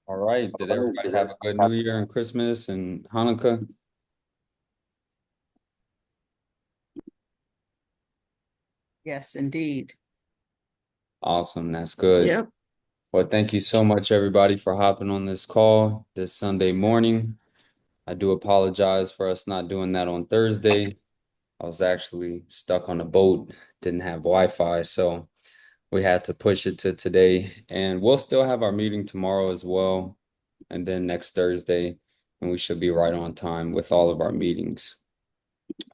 All right. Did everybody have a good New Year and Christmas and Hanukkah? Yes, indeed. Awesome. That's good. Yep. Well, thank you so much, everybody, for hopping on this call this Sunday morning. I do apologize for us not doing that on Thursday. I was actually stuck on a boat, didn't have Wi-Fi, so we had to push it to today. And we'll still have our meeting tomorrow as well, and then next Thursday, and we should be right on time with all of our meetings.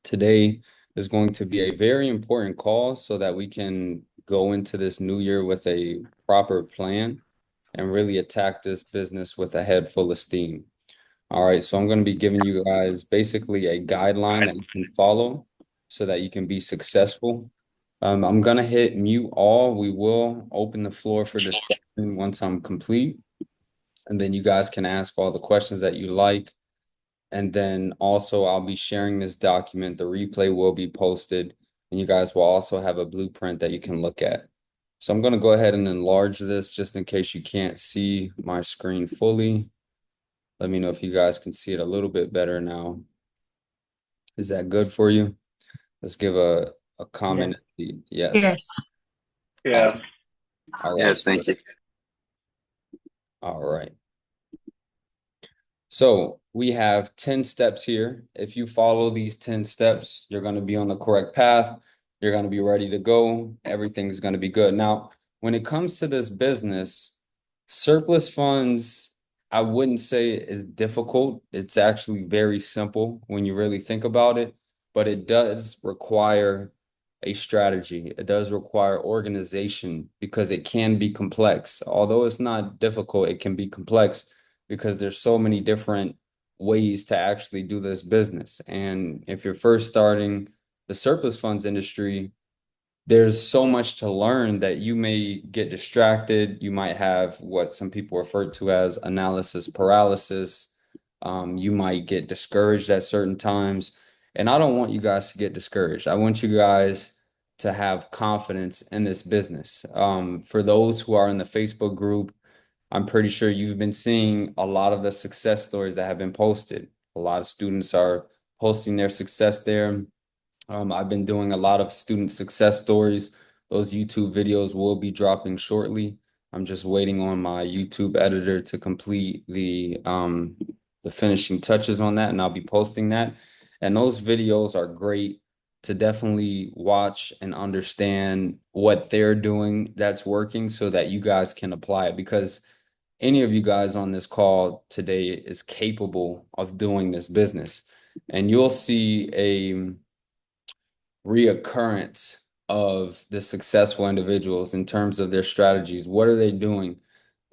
Today is going to be a very important call so that we can go into this new year with a proper plan and really attack this business with a head full of steam. All right, so I'm going to be giving you guys basically a guideline that you can follow so that you can be successful. I'm going to hit mute all. We will open the floor for discussion once I'm complete, and then you guys can ask all the questions that you like. And then also, I'll be sharing this document. The replay will be posted, and you guys will also have a blueprint that you can look at. So I'm going to go ahead and enlarge this just in case you can't see my screen fully. Let me know if you guys can see it a little bit better now. Is that good for you? Let's give a Yeah. comment. Yes. Yes. Awesome. Yeah. All right. Yes, thank you. All right. So we have 10 steps here. If you follow these 10 steps, you're going to be on the correct path. You're going to be ready to go. Everything's going to be good. Now, when it comes to this business, surplus funds, I wouldn't say is difficult. It's actually very simple when you really think about it, but it does require a strategy. It does require organization because it can be complex. Although it's not difficult, it can be complex because there's so many different ways to actually do this business. And if you're first starting the surplus funds industry, there's so much to learn that you may get distracted. You might have what some people refer to as analysis paralysis. You might get discouraged at certain times. And I don't want you guys to get discouraged. I want you guys to have confidence in this business. For those who are in the Facebook group, I'm pretty sure you've been seeing a lot of the success stories that have been posted. A lot of students are posting their success there. I've been doing a lot of student success stories. Those YouTube videos will be dropping shortly. I'm just waiting on my YouTube editor to complete the finishing touches on that, and I'll be posting that. And those videos are great to definitely watch and understand what they're doing that's working so that you guys can apply it because any of you guys on this call today is capable of doing this business. And you'll see a reoccurrence of the successful individuals in terms of their strategies. What are they doing?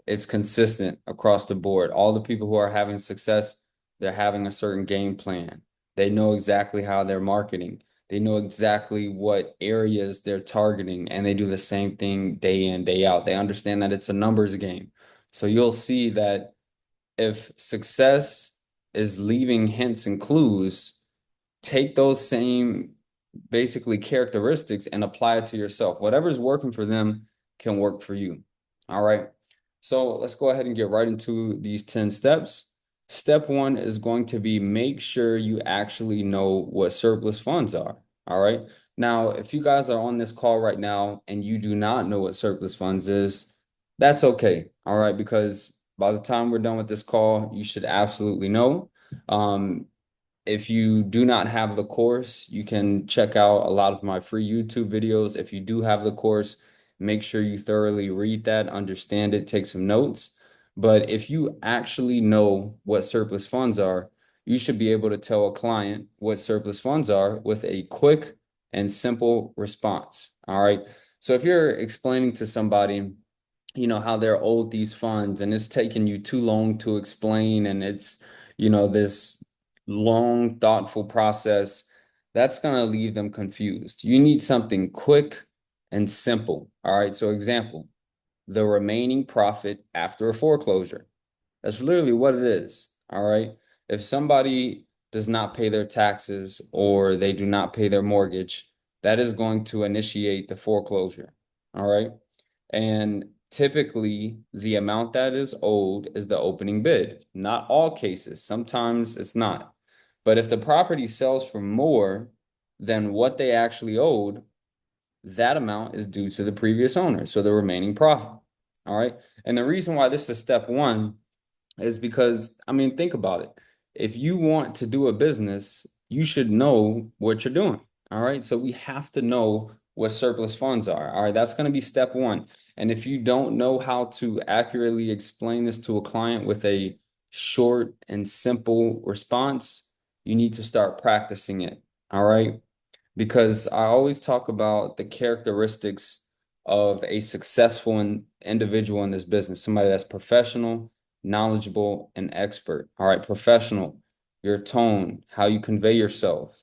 It's consistent across the board. All the people who are having success, they're having a certain game plan. They know exactly how they're marketing. They know exactly what areas they're targeting, and they do the same thing day in, day out. They understand that it's a numbers game. So you'll see that if success is leaving hints and clues, take those same basically characteristics and apply it to yourself. Whatever's working for them can work for you. All right. So let's go ahead and get right into these 10 steps. Step one is going to be make sure you actually know what surplus funds are. All right. Now, if you guys are on this call right now and you do not know what surplus funds is, that's okay. All right. Because by the time we're done with this call, you should absolutely know. Um, if you do not have the course, you can check out a lot of my free YouTube videos. If you do have the course, make sure you thoroughly read that, understand it, take some notes. But if you actually know what surplus funds are, you should be able to tell a client what surplus funds are with a quick and simple response. All right. So if you're explaining to somebody, how they're owed these funds and it's taking you too long to explain and it's, this long, thoughtful process, that's going to leave them confused. You need something quick and simple. All right. So, example, the remaining profit after a foreclosure. That's literally what it is. All right. If somebody does not pay their taxes or they do not pay their mortgage, that is going to initiate the foreclosure. All right. And Typically, the amount that is owed is the opening bid. Not all cases. Sometimes it's not. But if the property sells for more than what they actually owed, that amount is due to the previous owner, so the remaining profit. All right. And the reason why this is step one is because, I mean, think about it. If you want to do a business, you should know what you're doing. All right. So we have to know what surplus funds are. All right. That's going to be step one. And if you don't know how to accurately explain this to a client with a short and simple response, you need to start practicing it. All right, because I always talk about the characteristics of a successful individual in this business, somebody that's professional, knowledgeable, and expert. All right, professional, your tone, how you convey yourself.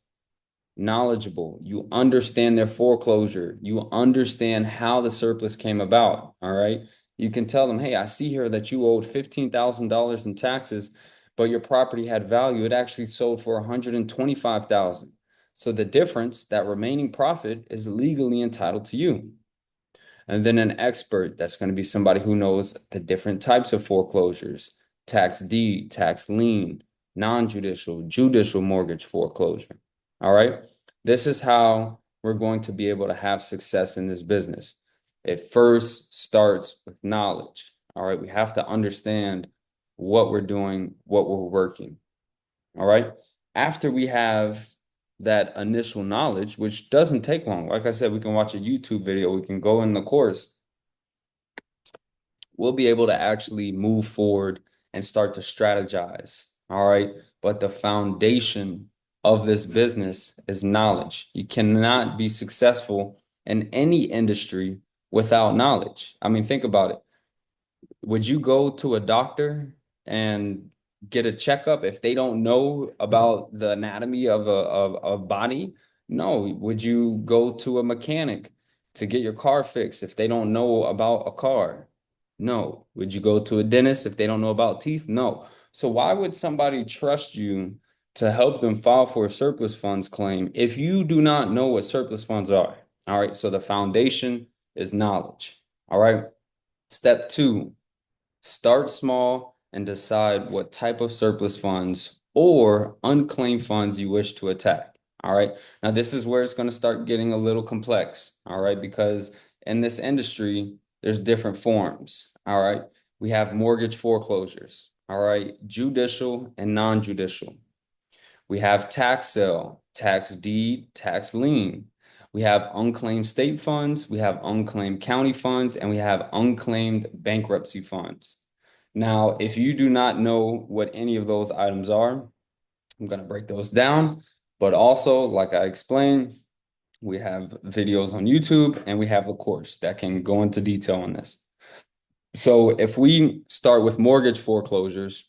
Knowledgeable, you understand their foreclosure, you understand how the surplus came about. All right, you can tell them, hey, I see here that you owed $15,000 in taxes, but your property had value. It actually sold for 125,000. So the difference, that remaining profit, is legally entitled to you. And then an expert, that's going to be somebody who knows the different types of foreclosures: tax deed, tax lien, non-judicial, judicial mortgage foreclosure. All right. This is how we're going to be able to have success in this business. It first starts with knowledge. All right. We have to understand what we're doing, what we're working. All right. After we have that initial knowledge, which doesn't take long, like I said, we can watch a YouTube video, we can go in the course, we'll be able to actually move forward and start to strategize. All right. But the foundation of this business is knowledge. You cannot be successful in any industry without knowledge. I mean, think about it. Would you go to a doctor and get a checkup if they don't know about the anatomy of a body? No. Would you go to a mechanic to get your car fixed if they don't know about a car? No. Would you go to a dentist if they don't know about teeth? No. So why would somebody trust you to help them file for a surplus funds claim if you do not know what surplus funds are? All right. So the foundation is knowledge. All right. Step two, start small and decide what type of surplus funds or unclaimed funds you wish to attack. All right. Now, this is where it's going to start getting a little complex. All right. Because in this industry, there's different forms. All right. We have mortgage foreclosures. All right. Judicial and non-judicial. We have tax sale, tax deed, tax lien. We have unclaimed state funds, we have unclaimed county funds, and we have unclaimed bankruptcy funds. Now, if you do not know what any of those items are, I'm going to break those down. But also, like I explained, we have videos on YouTube and we have a course that can go into detail on this. So if we start with mortgage foreclosures,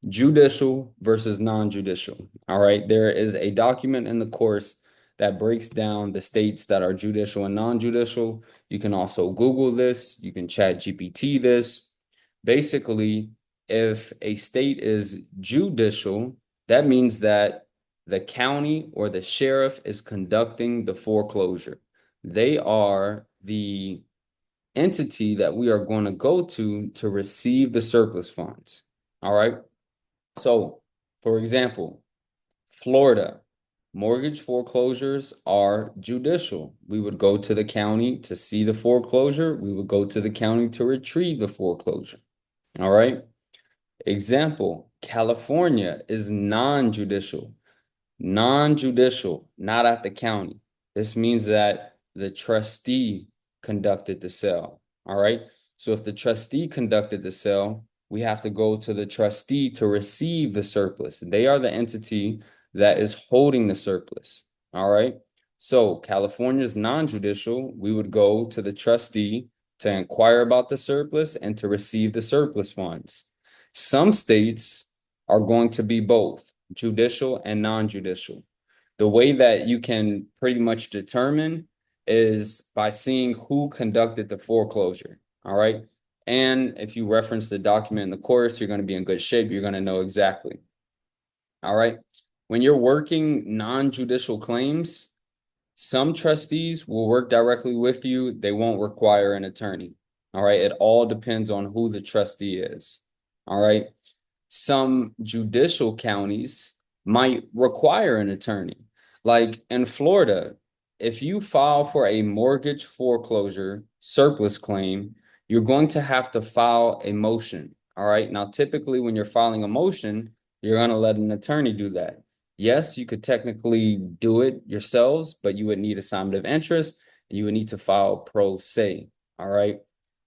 judicial versus non-judicial. All right. There is a document in the course that breaks down the states that are judicial and non-judicial. You can also Google this. You can chat GPT this. Basically, if a state is judicial, that means that the county or the sheriff is conducting the foreclosure. They are the entity that we are going to go to receive the surplus funds. All right. So, for example, Florida, mortgage foreclosures are judicial. We would go to the county to see the foreclosure. We would go to the county to retrieve the foreclosure. All right. Example, California is non-judicial. Non-judicial, not at the county. This means that the trustee conducted the sale. All right. So if the trustee conducted the sale, we have to go to the trustee to receive the surplus. They are the entity that is holding the surplus. All right. So California's non-judicial, we would go to the trustee to inquire about the surplus and to receive the surplus funds. Some states are going to be both judicial and non-judicial. The way that you can pretty much determine is by seeing who conducted the foreclosure. All right. And if you reference the document in the course, you're going to be in good shape. You're going to know exactly. All right. When you're working non-judicial claims, some trustees will work directly with you. They won't require an attorney. All right. It all depends on who the trustee is. All right. Some judicial counties might require an attorney. Like in Florida, if you file for a mortgage foreclosure surplus claim, you're going to have to file a motion. All right. Now, typically, when you're filing a motion, you're going to let an attorney do that. Yes, you could technically do it yourselves, but you would need assignment of interest and you would need to file pro se. All right.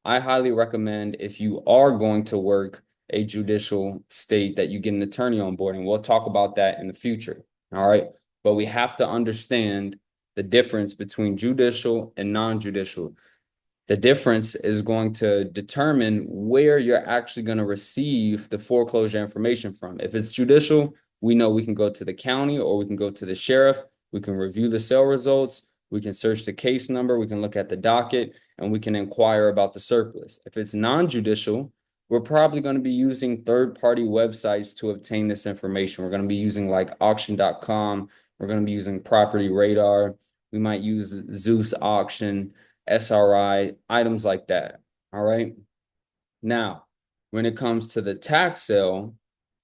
I highly recommend if you are going to work a judicial state that you get an attorney on board, and we'll talk about that in the future. All right. But we have to understand the difference between judicial and non-judicial. The difference is going to determine where you're actually going to receive the foreclosure information from. If it's judicial, we know we can go to the county or we can go to the sheriff. We can review the sale results. We can search the case number. We can look at the docket and we can inquire about the surplus. If it's non-judicial, we're probably going to be using third-party websites to obtain this information. We're going to be using like auction.com. We're going to be using Property Radar. We might use Zeus Auction. SRI, items like that. All right. Now, when it comes to the tax sale,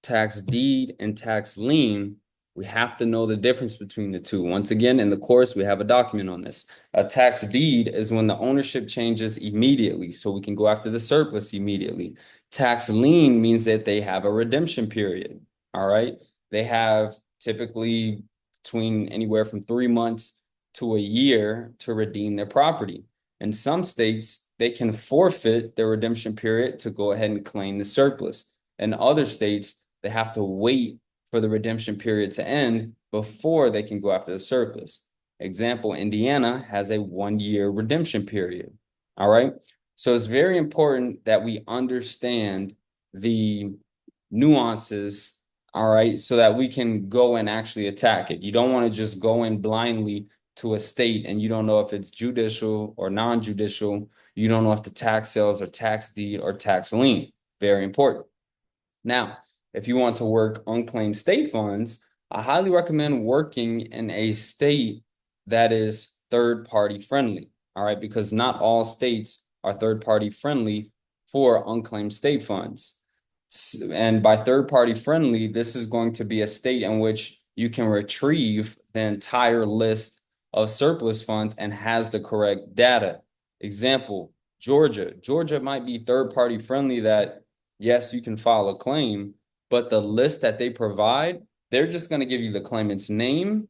tax deed, and tax lien, we have to know the difference between the two. Once again, in the course, we have a document on this. A tax deed is when the ownership changes immediately, so we can go after the surplus immediately. Tax lien means that they have a redemption period. All right. They have typically between anywhere from 3 months to a year to redeem their property. In some states, they can forfeit their redemption period to go ahead and claim the surplus. In other states, they have to wait for the redemption period to end before they can go after the surplus. Example, Indiana has a 1 year redemption period. All right. So it's very important that we understand the nuances, all right, so that we can go and actually attack it. You don't want to just go in blindly to a state and you don't know if it's judicial or non-judicial. You don't know if the tax sales or tax deed or tax lien. Very important. Now, if you want to work unclaimed state funds, I highly recommend working in a state that is third party friendly. All right, because not all states are third party friendly for unclaimed state funds. And by third party friendly, this is going to be a state in which you can retrieve the entire list of surplus funds and has the correct data. Example, Georgia. Georgia might be third party friendly that yes, you can file a claim, but the list that they provide, they're just going to give you the claimant's name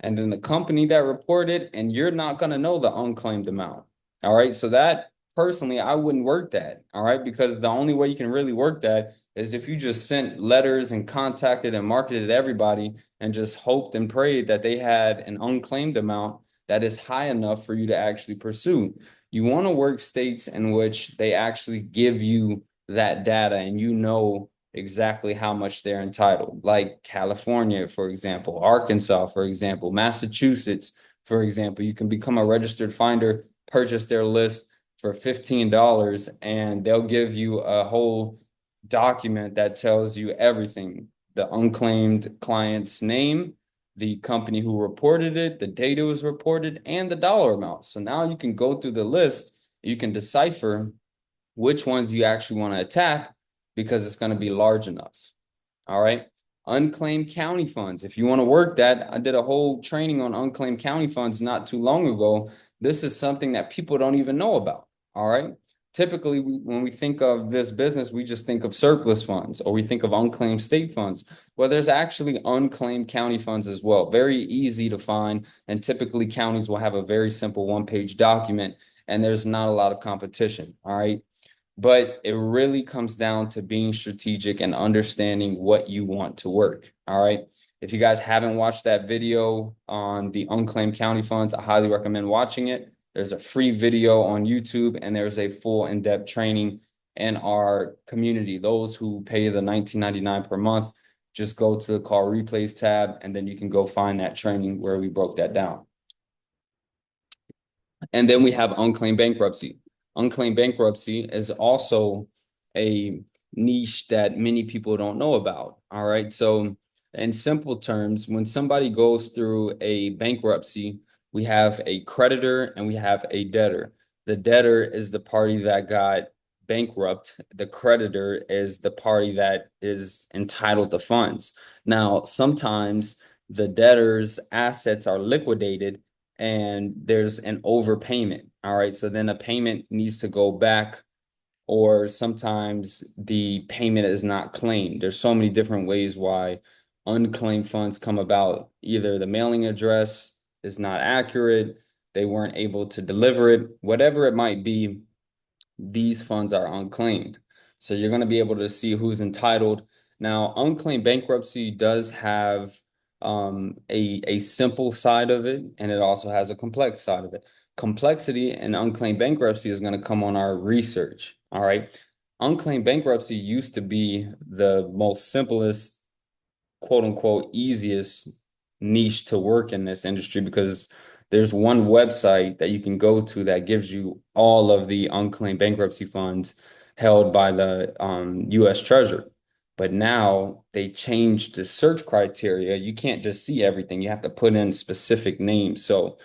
and then the company that reported, and you're not going to know the unclaimed amount. All right. So that personally, I wouldn't work that. All right. Because the only way you can really work that is if you just sent letters and contacted and marketed everybody and just hoped and prayed that they had an unclaimed amount that is high enough for you to actually pursue. You want to work states in which they actually give you that data and you know exactly how much they're entitled. Like California, for example, Arkansas, for example, Massachusetts, for example, you can become a registered finder, purchase their list for $15, and they'll give you a whole document that tells you everything, the unclaimed client's name, the company who reported it, the date it was reported, and the dollar amount. So now you can go through the list, you can decipher which ones you actually want to attack because it's going to be large enough. All right. Unclaimed county funds. If you want to work that, I did a whole training on unclaimed county funds not too long ago. This is something that people don't even know about. All right. Typically, when we think of this business, we just think of surplus funds or we think of unclaimed state funds. Well, there's actually unclaimed county funds as well. Very easy to find. And typically, counties will have a very simple one-page document and there's not a lot of competition. All right. But it really comes down to being strategic and understanding what you want to work. All right. If you guys haven't watched that video on the unclaimed county funds, I highly recommend watching it. There's a free video on YouTube and there's a full in-depth training in our community. Those who pay the $19.99 per month, just go to the call replays tab and then you can go find that training where we broke that down. And then we have unclaimed bankruptcy. Unclaimed bankruptcy is also a niche that many people don't know about. All right. So, in simple terms, when somebody goes through a bankruptcy, we have a creditor and we have a debtor. The debtor is the party that got bankrupt. The creditor is the party that is entitled to funds. Now, sometimes the debtor's assets are liquidated and there's an overpayment. All right. So then a payment needs to go back, or sometimes the payment is not claimed. There's so many different ways why unclaimed funds come about. Either the mailing address is not accurate, they weren't able to deliver it, whatever it might be, these funds are unclaimed. So you're going to be able to see who's entitled. Now, unclaimed bankruptcy does have a simple side of it, and it also has a complex side of it. Complexity and unclaimed bankruptcy is going to come on our research. All right. Unclaimed bankruptcy used to be the most simplest, quote unquote, easiest niche to work in this industry, because there's one website that you can go to that gives you all of the unclaimed bankruptcy funds held by the US Treasury. But now they changed the search criteria. You can't just see everything. You have to put in specific names. So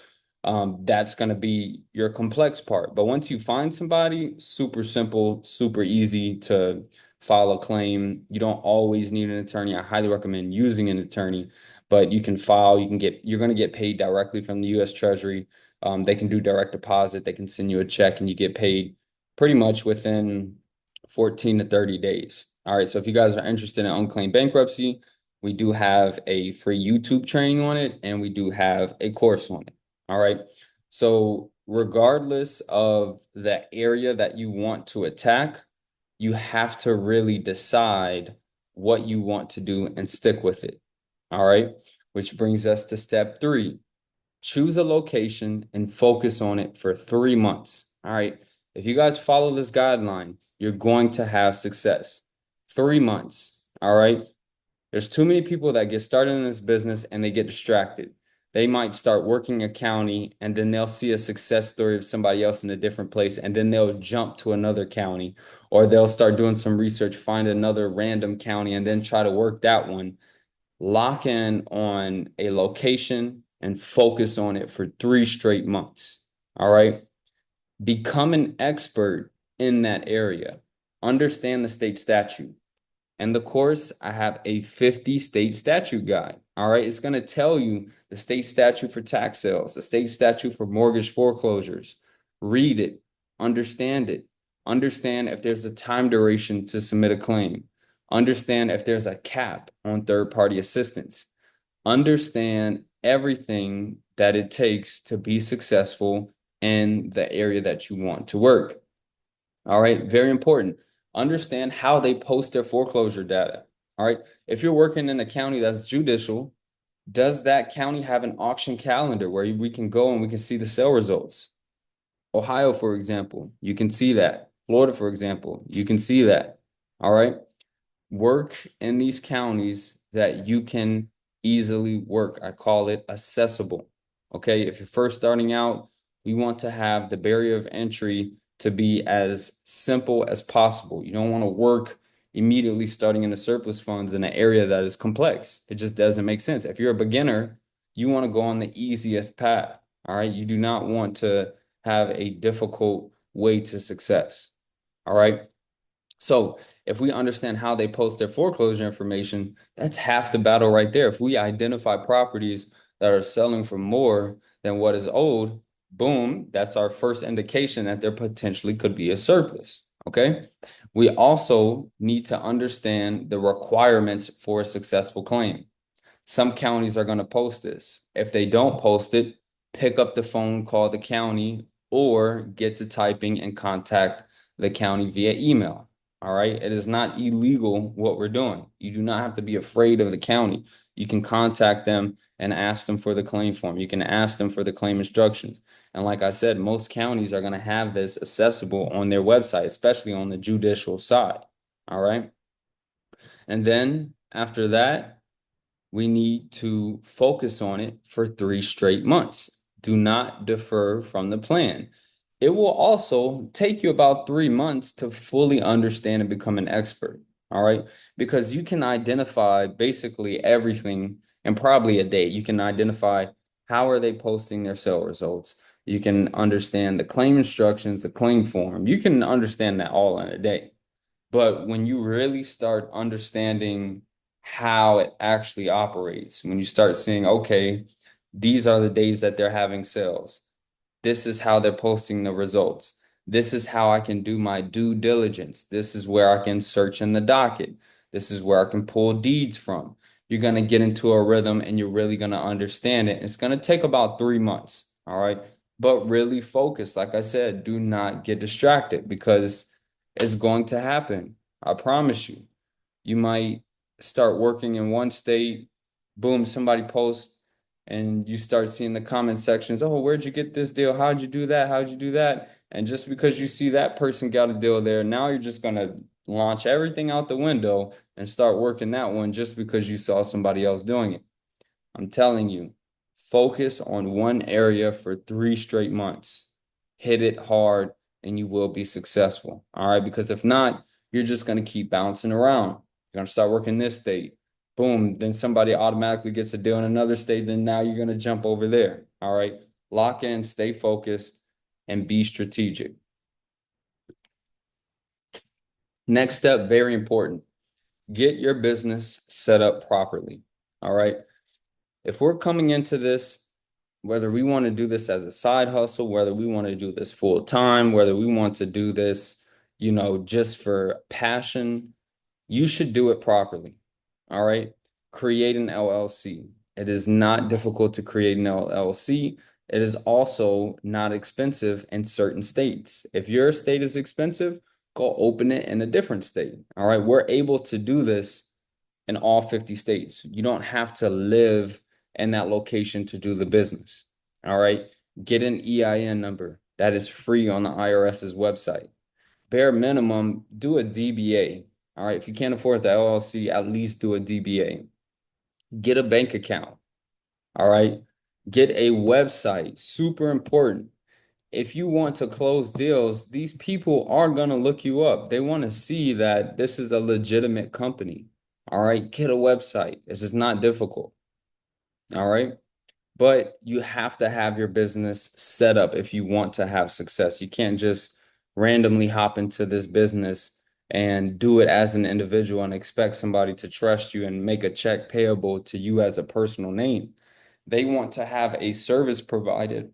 that's going to be your complex part. But once you find somebody, super simple, super easy to file a claim. You don't always need an attorney. I highly recommend using an attorney, but you can file, you're going to get paid directly from the US Treasury. They can do direct deposit. They can send you a check and you get paid pretty much within 14 to 30 days. All right. So if you guys are interested in unclaimed bankruptcy, we do have a free YouTube training on it and we do have a course on it. All right. So regardless of the area that you want to attack, you have to really decide what you want to do and stick with it. All right. Which brings us to step three. Choose a location and focus on it for 3 months. All right. If you guys follow this guideline, you're going to have success. 3 months. All right. There's too many people that get started in this business and they get distracted. They might start working a county and then they'll see a success story of somebody else in a different place and then they'll jump to another county, or they'll start doing some research, find another random county and then try to work that one. Lock in on a location and focus on it for 3 straight months. All right. Become an expert in that area. Understand the state statute. And the course, I have a 50 state statute guide. All right. It's going to tell you the state statute for tax sales, the state statute for mortgage foreclosures. Read it, understand it. Understand if there's a time duration to submit a claim. Understand if there's a cap on third-party assistance. Understand everything that it takes to be successful in the area that you want to work. All right, very important. Understand how they post their foreclosure data. All right, if you're working in a county that's judicial, does that county have an auction calendar where we can go and we can see the sale results? Ohio, for example, you can see that. Florida, for example, you can see that. All right, work in these counties that you can easily work. I call it accessible. Okay. If you're first starting out, we want to have the barrier of entry to be as simple as possible. You don't want to work immediately starting in the surplus funds in an area that is complex. It just doesn't make sense. If you're a beginner, you want to go on the easiest path. All right. You do not want to have a difficult way to success. All right. So if we understand how they post their foreclosure information, that's half the battle right there. If we identify properties that are selling for more than what is owed, boom, that's our first indication that there potentially could be a surplus. Okay. We also need to understand the requirements for a successful claim. Some counties are going to post this. If they don't post it, pick up the phone, call the county, or get to typing and contact the county via email. All right. It is not illegal what we're doing. You do not have to be afraid of the county. You can contact them and ask them for the claim form. You can ask them for the claim instructions. And like I said, most counties are going to have this accessible on their website, especially on the judicial side. All right. And then after that, we need to focus on it for 3 straight months. Do not defer from the plan. It will also take you about 3 months to fully understand and become an expert. All right. Because you can identify basically everything in probably a day. You can identify how are they posting their sale results? You can understand the claim instructions, the claim form. You can understand that all in a day. But when you really start understanding how it actually operates, when you start seeing, okay, these are the days that they're having sales. This is how they're posting the results. This is how I can do my due diligence. This is where I can search in the docket. This is where I can pull deeds from. You're going to get into a rhythm and you're really going to understand it. It's going to take about 3 months. All right. But really focus. Like I said, do not get distracted because it's going to happen. I promise you. You might start working in one state, boom, somebody posts, and you start seeing the comment sections. Oh, where'd you get this deal? How'd you do that? How'd you do that? And just because you see that person got a deal there, now you're just gonna launch everything out the window and start working that one just because you saw somebody else doing it. I'm telling you, focus on one area for 3 straight months. Hit it hard and you will be successful. All right. Because if not, you're just going to keep bouncing around. You're going to start working this state. Boom. Then somebody automatically gets a deal in another state. Then now you're going to jump over there. All right. Lock in, stay focused, and be strategic. Next step, very important. Get your business set up properly. All right. If we're coming into this, whether we want to do this as a side hustle, whether we want to do this full time, whether we want to do this, just for passion, you should do it properly. All right. Create an LLC. It is not difficult to create an LLC. It is also not expensive in certain states. If your state is expensive, go open it in a different state. All right. We're able to do this in all 50 states. You don't have to live in that location to do the business. All right. Get an EIN number. That is free on the IRS's website. Bare minimum, do a DBA. All right. If you can't afford the LLC, at least do a DBA. Get a bank account. All right. Get a website. Super important. If you want to close deals, these people are going to look you up. They want to see that this is a legitimate company. All right. Get a website. It's just not difficult. All right. But you have to have your business set up if you want to have success. You can't just randomly hop into this business and do it as an individual and expect somebody to trust you and make a check payable to you as a personal name. They want to have a service provided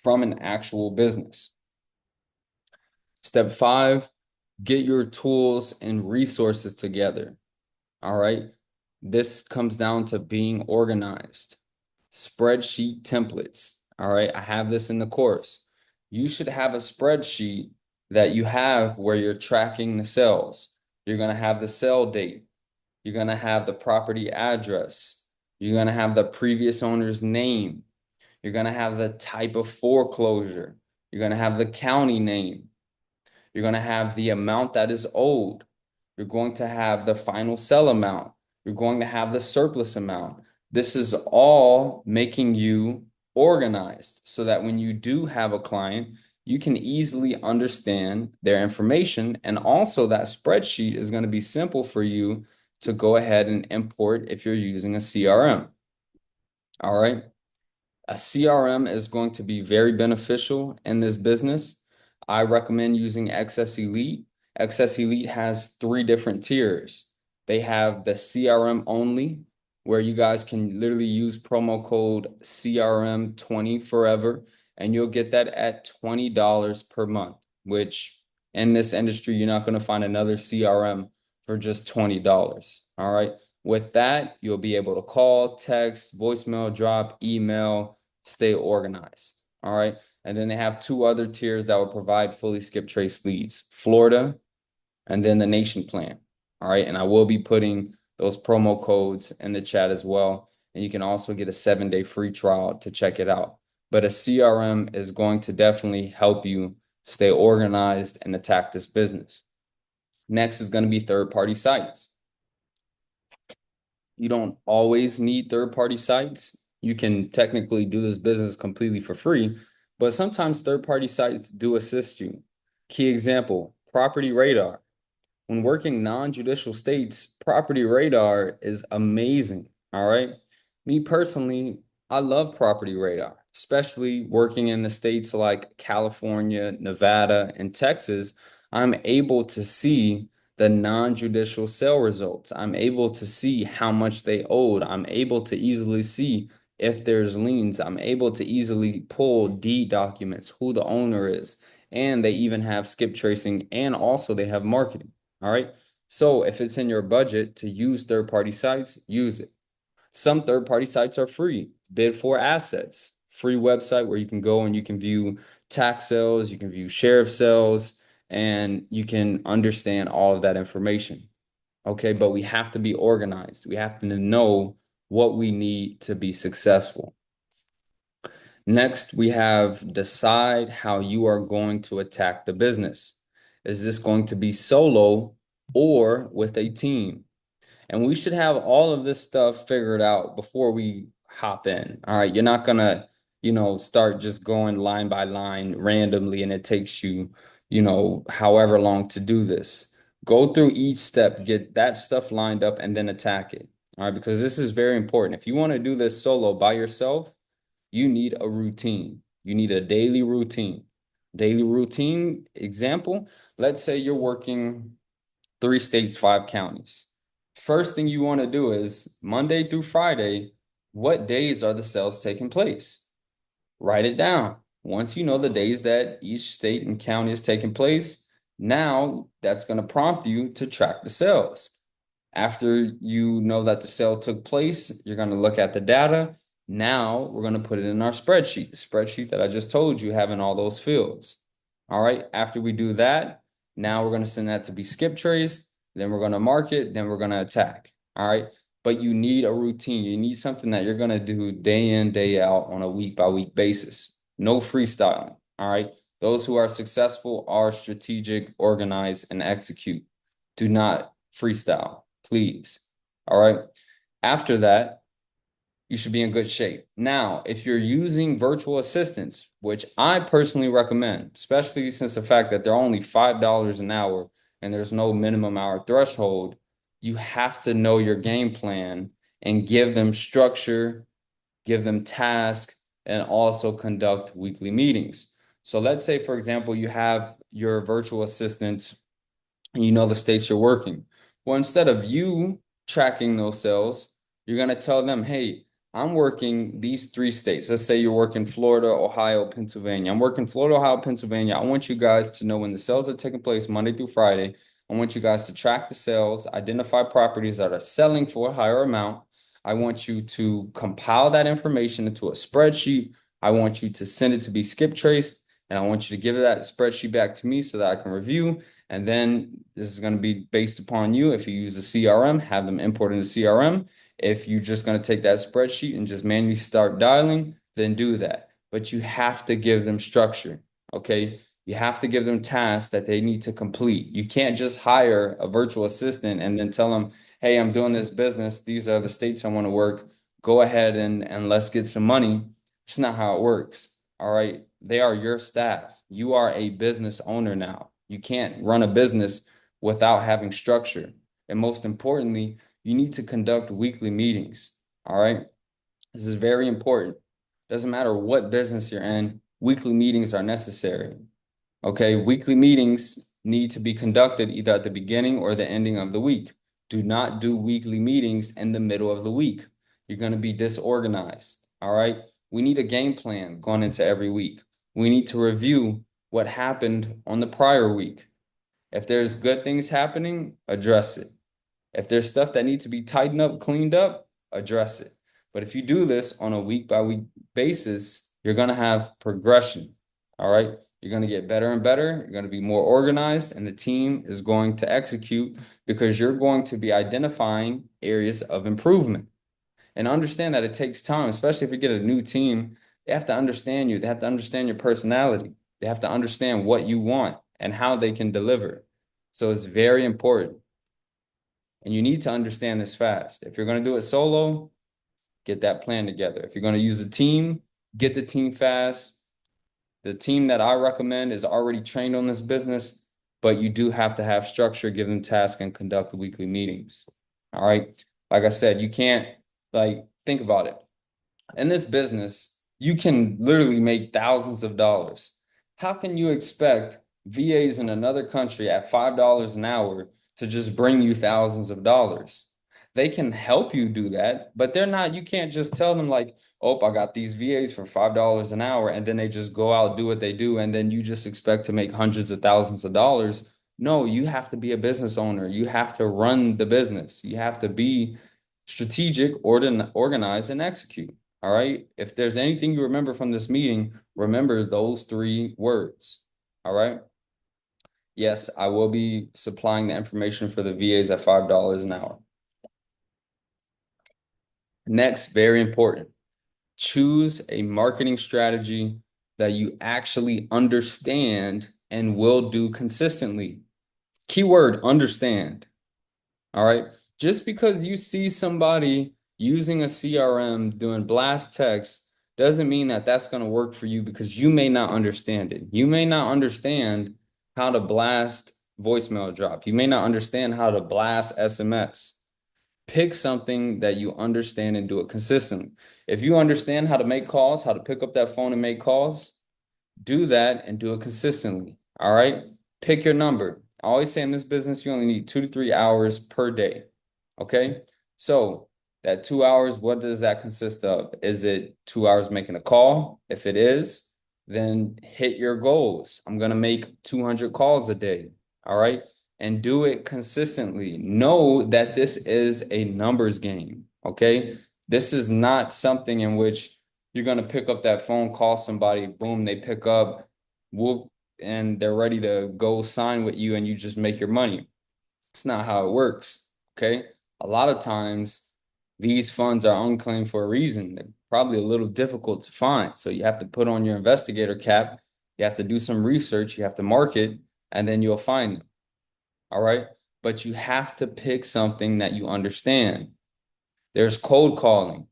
from an actual business. Step 5, get your tools and resources together. All right. This comes down to being organized. Spreadsheet templates. All right. I have this in the course. You should have a spreadsheet that you have where you're tracking the sales. You're going to have the sale date. You're going to have the property address. You're going to have the previous owner's name. You're going to have the type of foreclosure. You're going to have the county name. You're going to have the amount that is owed. You're going to have the final sell amount. You're going to have the surplus amount. This is all making you organized so that when you do have a client, you can easily understand their information. And also, that spreadsheet is going to be simple for you to go ahead and import if you're using a CRM. All right. A CRM is going to be very beneficial in this business. I recommend using XS Elite. XS Elite has 3 different tiers. They have the CRM only, where you guys can literally use promo code CRM20 forever, and you'll get that at $20 per month, which in this industry, you're not going to find another CRM for just $20. All right. With that, you'll be able to call, text, voicemail, drop, email, stay organized. All right. And then they have 2 other tiers that will provide fully skip trace leads, Florida and then the nation plan. All right. And I will be putting those promo codes in the chat as well. And you can also get a 7-day free trial to check it out. But a CRM is going to definitely help you stay organized and attack this business. Next is going to be third-party sites. You don't always need third-party sites. You can technically do this business completely for free, but sometimes third-party sites do assist you. Key example, Property Radar. When working non-judicial states, Property Radar is amazing. All right. Me personally, I love Property Radar. especially working in the states like California, Nevada, and Texas, I'm able to see the non-judicial sale results. I'm able to see how much they owed. I'm able to easily see if there's liens. I'm able to easily pull deed documents, who the owner is, and they even have skip tracing and also they have marketing. All right. So if it's in your budget to use third-party sites, use it. Some third-party sites are free. Bid for assets, free website where you can go and you can view tax sales, you can view sheriff sales, and you can understand all of that information. Okay, but we have to be organized. We have to know what we need to be successful. Next, we have decide how you are going to attack the business. Is this going to be solo or with a team? And we should have all of this stuff figured out before we hop in. All right. You're not gonna, start just going line by line randomly and it takes you, however long to do this. Go through each step, get that stuff lined up, and then attack it. All right, because this is very important. If you want to do this solo by yourself, you need a routine. You need a daily routine. Daily routine example, let's say you're working 3 states, 5 counties. First thing you want to do is Monday through Friday, what days are the sales taking place? Write it down. Once you know the days that each state and county is taking place, now that's going to prompt you to track the sales. After you know that the sale took place, you're going to look at the data. Now we're going to put it in our spreadsheet, the spreadsheet that I just told you having all those fields. All right. After we do that, now we're going to send that to be skip traced. Then we're going to mark it. Then we're going to attack. All right. But you need a routine. You need something that you're going to do day in, day out on a week by week basis. No freestyling. All right. Those who are successful are strategic, organized, and execute. Do not freestyle, please. All right. After that, you should be in good shape. Now, if you're using virtual assistants, which I personally recommend, especially since the fact that they're only $5 an hour and there's no minimum hour threshold, you have to know your game plan and give them structure, give them tasks, and also conduct weekly meetings. So let's say, for example, you have your virtual assistants and you know the states you're working. Well, instead of you tracking those sales, you're going to tell them, hey, I'm working these 3 states. Let's say you're working Florida, Ohio, Pennsylvania. I'm working Florida, Ohio, Pennsylvania. I want you guys to know when the sales are taking place Monday through Friday. I want you guys to track the sales, identify properties that are selling for a higher amount. I want you to compile that information into a spreadsheet. I want you to send it to be skip traced, and I want you to give that spreadsheet back to me so that I can review. And then this is going to be based upon you. If you use a CRM, have them import into CRM. If you're just going to take that spreadsheet and just manually start dialing, then do that. But you have to give them structure, okay? You have to give them tasks that they need to complete. You can't just hire a virtual assistant and then tell them, hey, I'm doing this business. These are the states I want to work. Go ahead and let's get some money. It's not how it works. All right. They are your staff. You are a business owner now. You can't run a business without having structure. And most importantly, you need to conduct weekly meetings. All right. This is very important. Doesn't matter what business you're in, weekly meetings are necessary. Okay. Weekly meetings need to be conducted either at the beginning or the ending of the week. Do not do weekly meetings in the middle of the week. You're going to be disorganized. All right. We need a game plan going into every week. We need to review what happened on the prior week. If there's good things happening, address it. If there's stuff that needs to be tightened up, cleaned up, address it. But if you do this on a week by week basis, you're going to have progression. All right. You're going to get better and better. You're going to be more organized, and the team is going to execute because you're going to be identifying areas of improvement. And understand that it takes time, especially if you get a new team. They have to understand you. They have to understand your personality. They have to understand what you want and how they can deliver. So it's very important. And you need to understand this fast. If you're going to do it solo, get that plan together. If you're going to use a team, get the team fast. The team that I recommend is already trained on this business, but you do have to have structure, give them tasks, and conduct weekly meetings. All right. Like I said, you can't think about it. In this business, You can literally make thousands of dollars. How can you expect VAs in another country at $5 an hour to just bring you thousands of dollars? They can help you do that, but they're not, you can't just tell them like, oh, I got these VAs for $5 an hour, and then they just go out, do what they do, and then you just expect to make hundreds of thousands of dollars. No, you have to be a business owner. You have to run the business. You have to be strategic, organize, and execute. All right. If there's anything you remember from this meeting, remember those three words. All right. Yes, I will be supplying the information for the VAs at $5 an hour. Next, very important, choose a marketing strategy that you actually understand and will do consistently. Keyword understand. All right. Just because you see somebody using a CRM doing blast text doesn't mean that that's going to work for you because you may not understand it. You may not understand how to blast voicemail drop. You may not understand how to blast SMS. Pick something that you understand and do it consistently. If you understand how to make calls, how to pick up that phone and make calls, do that and do it consistently. All right. Pick your number. I always say in this business, you only need 2 to 3 hours per day. Okay. So that 2 hours, what does that consist of? Is it 2 hours making a call? If it is, then hit your goals. I'm going to make 200 calls a day. All right. And do it consistently. Know that this is a numbers game. Okay. This is not something in which you're gonna pick up that phone, call somebody, boom, they pick up, whoop, and they're ready to go sign with you and you just make your money. It's not how it works. Okay. A lot of times these funds are unclaimed for a reason. They're probably a little difficult to find. So you have to put on your investigator cap, you have to do some research, you have to market, and then you'll find them. All right. But you have to pick something that you understand. There's cold calling.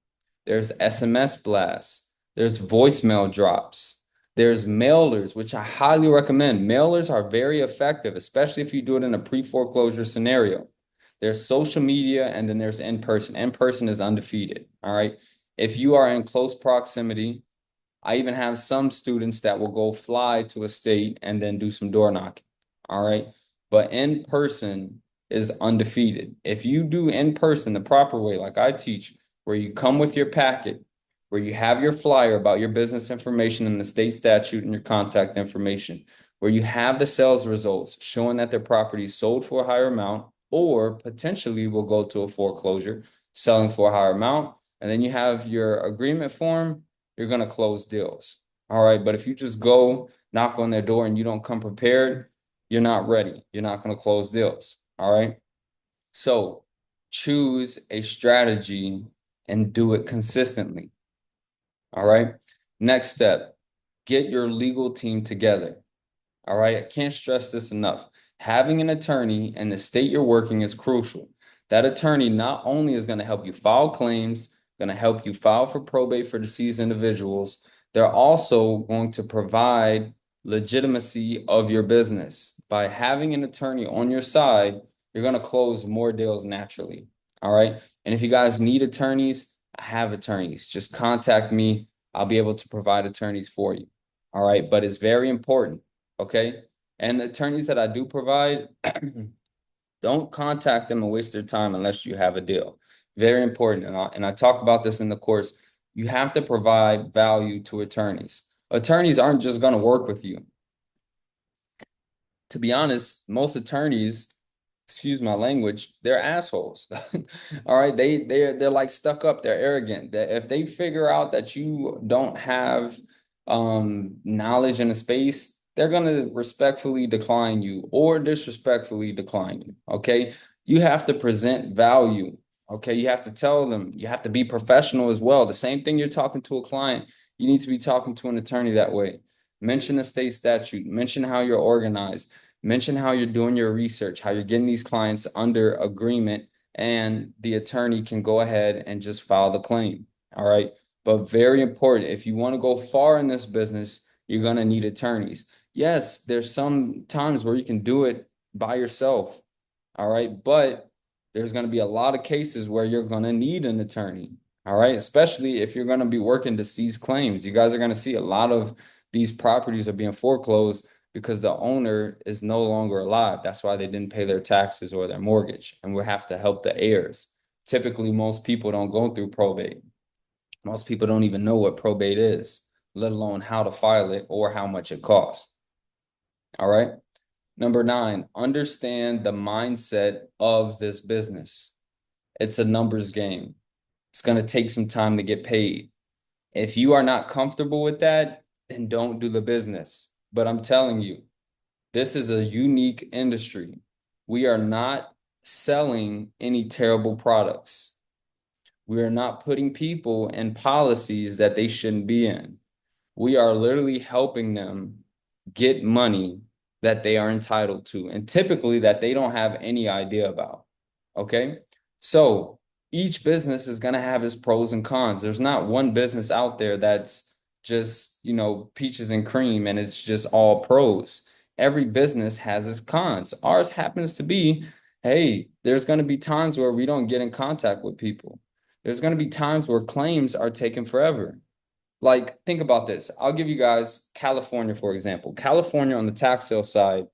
There's SMS blasts. There's voicemail drops. There's mailers, which I highly recommend. Mailers are very effective, especially if you do it in a pre-foreclosure scenario. There's social media and then there's in person. In person is undefeated. All right. If you are in close proximity, I even have some students that will go fly to a state and then do some door knocking. All right. But in person is undefeated. If you do in person the proper way, like I teach, where you come with your packet, where you have your flyer about your business information and the state statute and your contact information, where you have the sales results showing that their property is sold for a higher amount or potentially will go to a foreclosure, selling for a higher amount. And then you have your agreement form, you're going to close deals. All right. But if you just go knock on their door and you don't come prepared, you're not ready. You're not going to close deals. All right. So choose a strategy and do it consistently. All right. Next step, get your legal team together. All right. I can't stress this enough. Having an attorney in the state you're working is crucial. That attorney not only is going to help you file claims, going to help you file for probate for deceased individuals, they're also going to provide legitimacy of your business. By having an attorney on your side, you're going to close more deals naturally. All right. And if you guys need attorneys, I have attorneys. Just contact me. I'll be able to provide attorneys for you. All right. But it's very important. Okay. And the attorneys that I do provide, don't contact them and waste their time unless you have a deal. Very important. And I talk about this in the course. You have to provide value to attorneys. Attorneys aren't just going to work with you. To be honest, most attorneys, excuse my language, they're assholes. All right, they're like stuck up, they're arrogant. That if they figure out that you don't have knowledge in a space, they're gonna respectfully decline you or disrespectfully decline you. Okay, you have to present value. Okay, you have to tell them, you have to be professional as well. The same thing you're talking to a client, you need to be talking to an attorney that way. Mention the state statute, mention how you're organized, mention how you're doing your research, how you're getting these clients under agreement, and the attorney can go ahead and just file the claim. All right. But very important, if you want to go far in this business, you're going to need attorneys. Yes, there's some times where you can do it by yourself. All right. But there's going to be a lot of cases where you're going to need an attorney. All right. Especially if you're going to be working to seize claims. You guys are going to see a lot of these properties are being foreclosed because the owner is no longer alive. That's why they didn't pay their taxes or their mortgage. And we have to help the heirs. Typically, most people don't go through probate. Most people don't even know what probate is, let alone how to file it or how much it costs. All right. Number nine, understand the mindset of this business. It's a numbers game. It's going to take some time to get paid. If you are not comfortable with that, then don't do the business. But I'm telling you, this is a unique industry. We are not selling any terrible products. We are not putting people in policies that they shouldn't be in. We are literally helping them get money that they are entitled to, and typically that they don't have any idea about. Okay. So each business is going to have its pros and cons. There's not one business out there that's just, peaches and cream and it's just all pros. Every business has its cons. Ours happens to be, hey, there's going to be times where we don't get in contact with people. There's going to be times where claims are taking forever. Like, think about this. I'll give you guys California, for example. California on the tax sale side,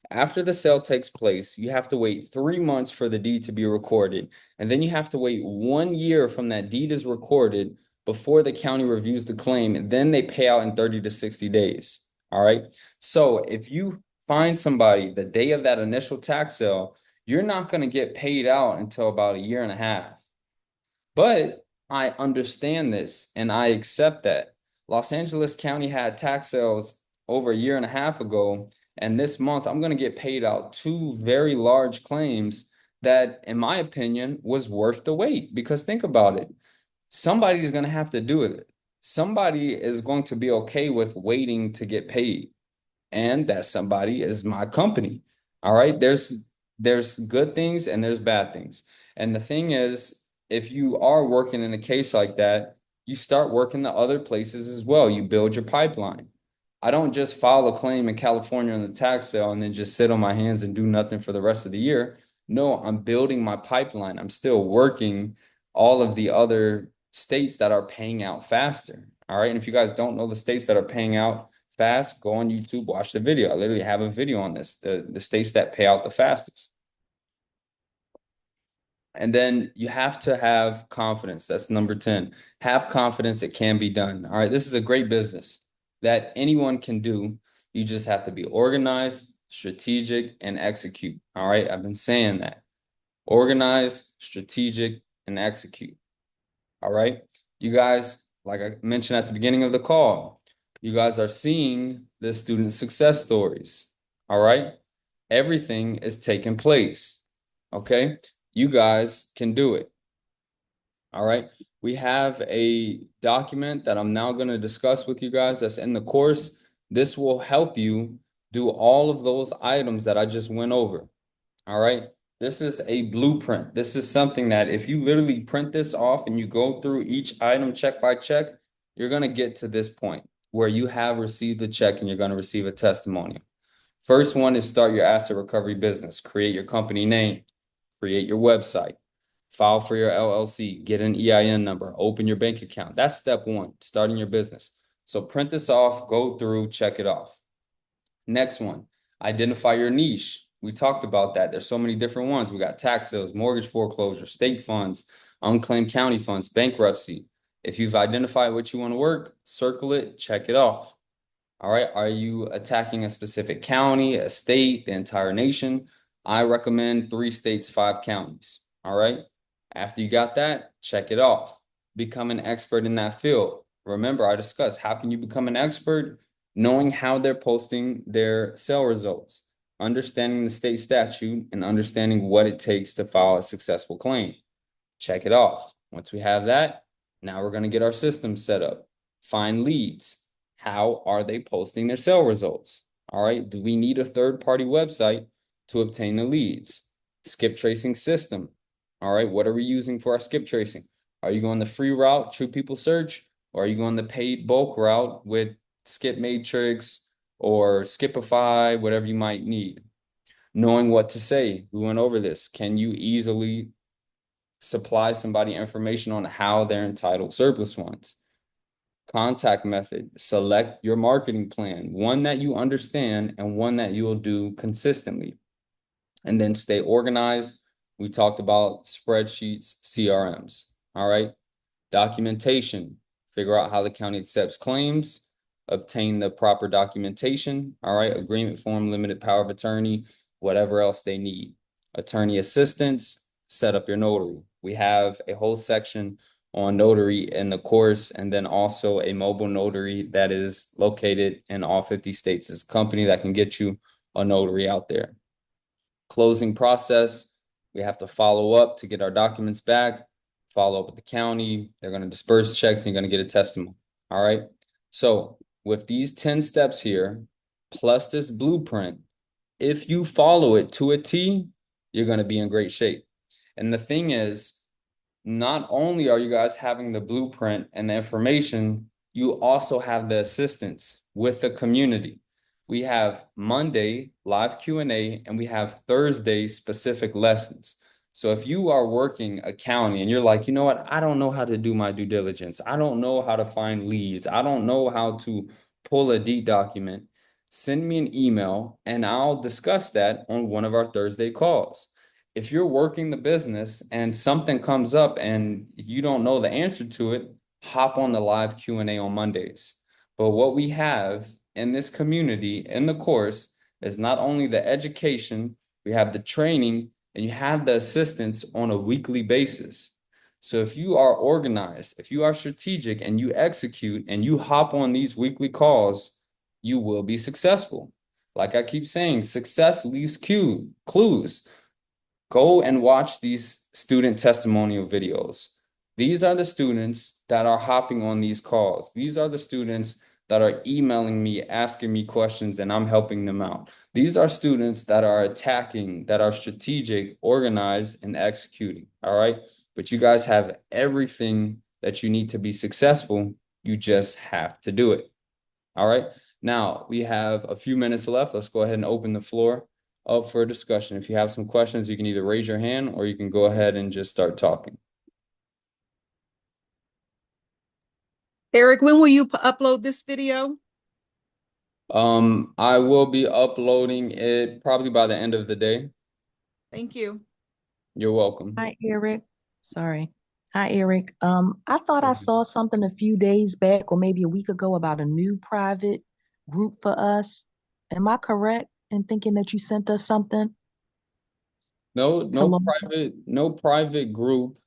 after the sale takes place, you have to wait 3 months for the deed to be recorded. And then you have to wait 1 year from that deed is recorded before the county reviews the claim. And then they pay out in 30 to 60 days. All right. So if you find somebody the day of that initial tax sale, you're not going to get paid out until about a year and a half. But I understand this and I accept that. Los Angeles County had tax sales over a year and a half ago, and this month I'm going to get paid out two very large claims that, in my opinion, was worth the wait. Because think about it, somebody's going to have to do it. Somebody is going to be okay with waiting to get paid, and that somebody is my company. All right. There's good things and there's bad things. And the thing is, if you are working in a case like that, you start working the other places as well. You build your pipeline. I don't just file a claim in California on the tax sale and then just sit on my hands and do nothing for the rest of the year. No, I'm building my pipeline. I'm still working all of the other states that are paying out faster. All right. And if you guys don't know the states that are paying out fast, go on YouTube, watch the video. I literally have a video on this, the states that pay out the fastest. And then you have to have confidence. That's number 10. Have confidence it can be done. All right. This is a great business that anyone can do. You just have to be organized, strategic, and execute. All right. I've been saying that. Organize, strategic, and execute. All right. You guys, like I mentioned at the beginning of the call, you guys are seeing the student success stories. All right. Everything is taking place. Okay. You guys can do it. All right. We have a document that I'm now going to discuss with you guys that's in the course. This will help you do all of those items that I just went over. All right. This is a blueprint. This is something that if you literally print this off and you go through each item check by check, you're going to get to this point where you have received a check and you're going to receive a testimonial. First one is start your asset recovery business, create your company name, create your website, file for your LLC, get an EIN number, open your bank account. That's step one, starting your business. So print this off, go through, check it off. Next one, identify your niche. We talked about that. There's so many different ones. We got tax sales, mortgage foreclosure, state funds, unclaimed county funds, bankruptcy. If you've identified what you want to work, circle it, check it off. All right. Are you attacking a specific county, a state, the entire nation? I recommend 3 states, 5 counties. All right. After you got that, check it off. Become an expert in that field. Remember, I discussed how can you become an expert? Knowing how they're posting their sale results, understanding the state statute, and understanding what it takes to file a successful claim. Check it off. Once we have that, now we're going to get our system set up. Find leads. How are they posting their sale results? All right. Do we need a third-party website to obtain the leads? Skip tracing system. All right. What are we using for our skip tracing? Are you going the free route, True People Search, or are you going the paid bulk route with Skip Matrix or Skipify, whatever you might need? Knowing what to say. We went over this. Can you easily supply somebody information on how they're entitled surplus funds. Contact method, select your marketing plan, one that you understand and one that you'll do consistently. And then stay organized. We talked about spreadsheets, CRMs. All right. Documentation, figure out how the county accepts claims, obtain the proper documentation. All right. Agreement form, limited power of attorney, whatever else they need. Attorney assistance, set up your notary. We have a whole section on notary in the course, and then also a mobile notary that is located in all 50 states. It's a company that can get you a notary out there. Closing process, we have to follow up to get our documents back, follow up with the county. They're going to disperse checks and you're going to get a testimony. All right. So with these 10 steps here, plus this blueprint, if you follow it to a T, you're going to be in great shape. And the thing is, not only are you guys having the blueprint and the information, you also have the assistance with the community. We have Monday live Q&A and we have Thursday specific lessons. So if you are working accounting and you're like, you know what, I don't know how to do my due diligence. I don't know how to find leads. I don't know how to pull a deed document. Send me an email and I'll discuss that on one of our Thursday calls. If you're working the business and something comes up and you don't know the answer to it, hop on the live Q&A on Mondays. But what we have in this community, in the course, is not only the education, we have the training, and you have the assistance on a weekly basis. So if you are organized, if you are strategic and you execute and you hop on these weekly calls, you will be successful. Like I keep saying, success leaves clues. Go and watch these student testimonial videos. These are the students that are hopping on these calls. These are the students that are emailing me, asking me questions, and I'm helping them out. These are students that are attacking, that are strategic, organized, and executing. All right. But you guys have everything that you need to be successful. You just have to do it. All right. Now we have a few minutes left. Let's go ahead and open the floor up for discussion. If you have some questions, you can either raise your hand or you can go ahead and just start talking. Eric, when will you upload this video? I will be uploading it probably by the end of the day. Thank you. You're welcome. Hi, Eric. Sorry. Hi, Eric. I thought I saw something a few days back or maybe a week ago about a new private group for us. Am I correct in thinking that you sent us something No, to no learn? private, no private group.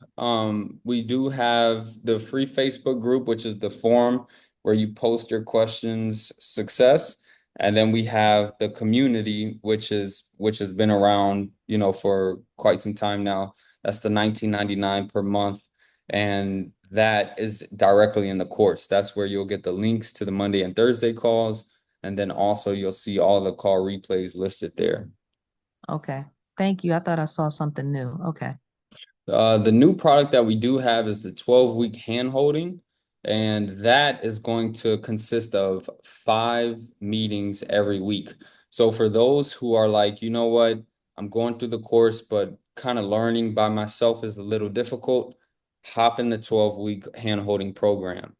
We do have the free Facebook group, which is the forum where you post your questions, success. And then we have the community, which has been around, for quite some time now. That's the 19.99 per month. And that is directly in the course. That's where you'll get the links to the Monday and Thursday calls. And then also you'll see all the call replays listed there. Okay. Thank you. I thought I saw something new. Okay. The new product that we do have is the 12-week hand holding, and that is going to consist of 5 meetings every week. So for those who are like, you know what, I'm going through the course, but kind of learning by myself is a little difficult, hop in the 12-week hand holding program.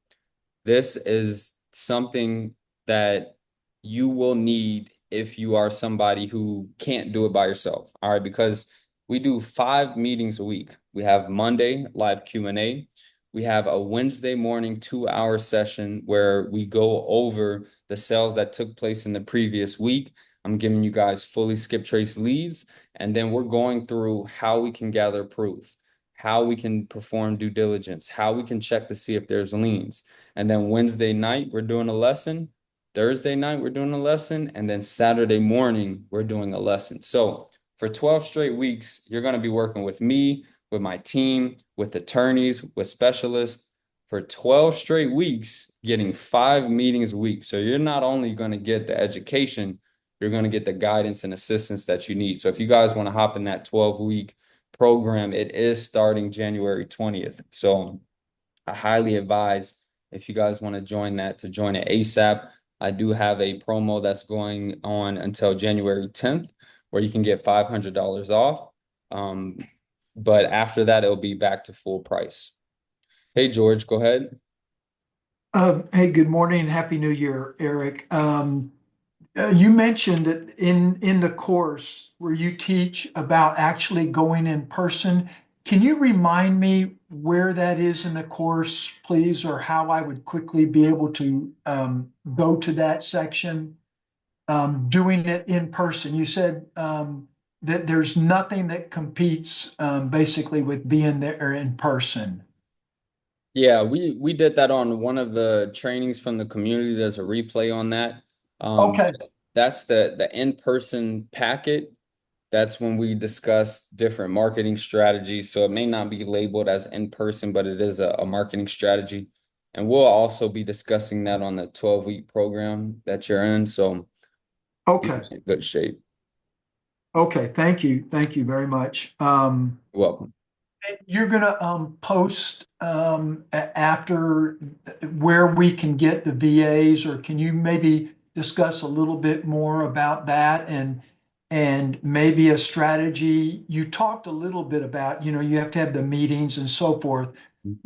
This is something that you will need if you are somebody who can't do it by yourself. All right, because we do 5 meetings a week. We have Monday live Q&A. We have a Wednesday morning 2-hour session where we go over the sales that took place in the previous week. I'm giving you guys fully skip trace leads, and then we're going through how we can gather proof, how we can perform due diligence, how we can check to see if there's liens. And then Wednesday night, we're doing a lesson. Thursday night, we're doing a lesson. And then Saturday morning, we're doing a lesson. So for 12 straight weeks, you're going to be working with me, with my team, with attorneys, with specialists for 12 straight weeks, getting 5 meetings a week. So you're not only going to get the education, you're going to get the guidance and assistance that you need. So if you guys want to hop in that 12-week program, it is starting January 20th. So I highly advise if you guys want to join that to join it ASAP. I do have a promo that's going on until January 10th where you can get $500 off. Um, but after that, it'll be back to full price. Hey, George, go ahead. Hey, good morning. Happy New Year, Eric. You mentioned that in the course where you teach about actually going in person. Can you remind me where that is in the course, please, or how I would quickly be able to go to that section, doing it in person? You said that there's nothing that competes basically with being there in person. Yeah, we did that on one of the trainings from the community. There's a replay on that. Um, Okay. that's the in-person packet. That's when we discuss different marketing strategies. So it may not be labeled as in person, but it is a marketing strategy. And we'll also be discussing that on the 12-week program that you're in. So you're Okay. in good shape. Okay. Thank you. Thank you very much. You're welcome. You're gonna post after where we can get the VAs, or can you maybe discuss a little bit more about that and maybe a strategy? You talked a little bit about, you have to have the meetings and so forth,